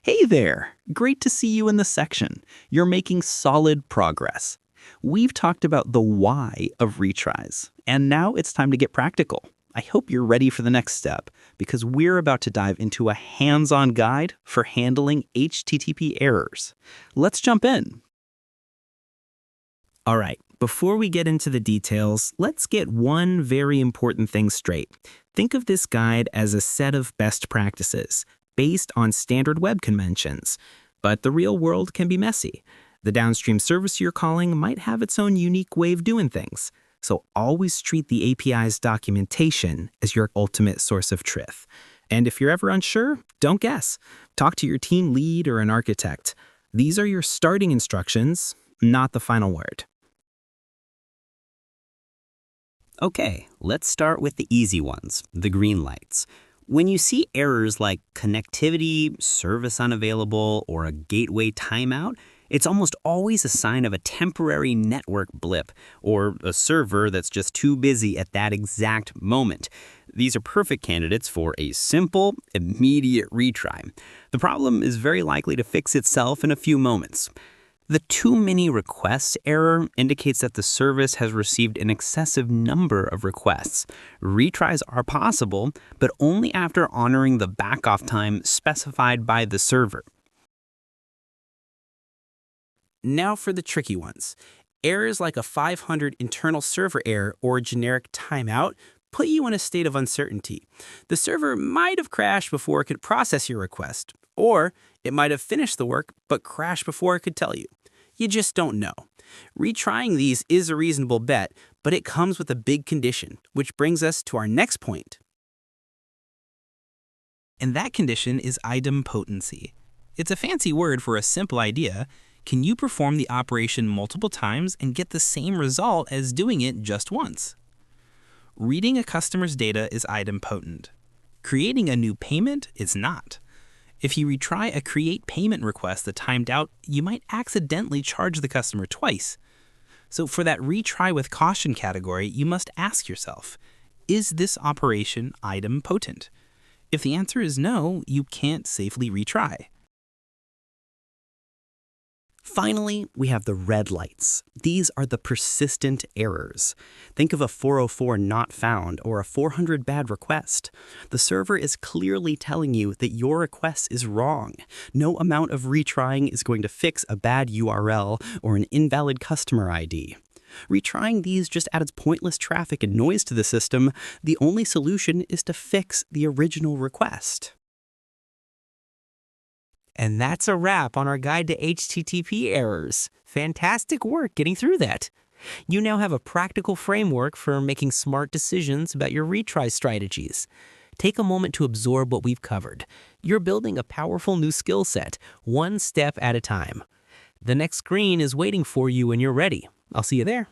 Hey there! Great to see you in the section. You're making solid progress. We've talked about the why of retries, and now it's time to get practical. I hope you're ready for the next step, because we're about to dive into a hands-on guide for handling HTTP errors. Let's jump in. All right, before we get into the details, let's get one very important thing straight. Think of this guide as a set of best practices based on standard web conventions. But the real world can be messy. The downstream service you're calling might have its own unique way of doing things. So always treat the API's documentation as your ultimate source of truth. And if you're ever unsure, don't guess. Talk to your team lead or an architect. These are your starting instructions, not the final word. Okay, let's start with the easy ones, the green lights. When you see errors like connectivity, service unavailable, or a gateway timeout, it's almost always a sign of a temporary network blip or a server that's just too busy at that exact moment. These are perfect candidates for a simple, immediate retry. The problem is very likely to fix itself in a few moments. The too many requests error indicates that the service has received an excessive number of requests. Retries are possible, but only after honoring the backoff time specified by the server. Now for the tricky ones. Errors like a 500 internal server error or a generic timeout put you in a state of uncertainty. The server might have crashed before it could process your request, or it might have finished the work but crashed before it could tell you. You just don't know. Retrying these is a reasonable bet, but it comes with a big condition, which brings us to our next point. And that condition is idempotency. It's a fancy word for a simple idea. Can you perform the operation multiple times and get the same result as doing it just once? Reading a customer's data is idempotent. Creating a new payment is not. If you retry a create payment request that timed out, you might accidentally charge the customer twice. So for that retry with caution category, you must ask yourself, is this operation idempotent? If the answer is no, you can't safely retry. Finally, we have the red lights. These are the persistent errors. Think of a 404 not found or a 400 bad request. The server is clearly telling you that your request is wrong. No amount of retrying is going to fix a bad URL or an invalid customer ID. Retrying these just adds pointless traffic and noise to the system. The only solution is to fix the original request. And that's a wrap on our guide to HTTP errors. Fantastic work getting through that. You now have a practical framework for making smart decisions about your retry strategies. Take a moment to absorb what we've covered. You're building a powerful new skill set, one step at a time. The next screen is waiting for you when you're ready. I'll see you there.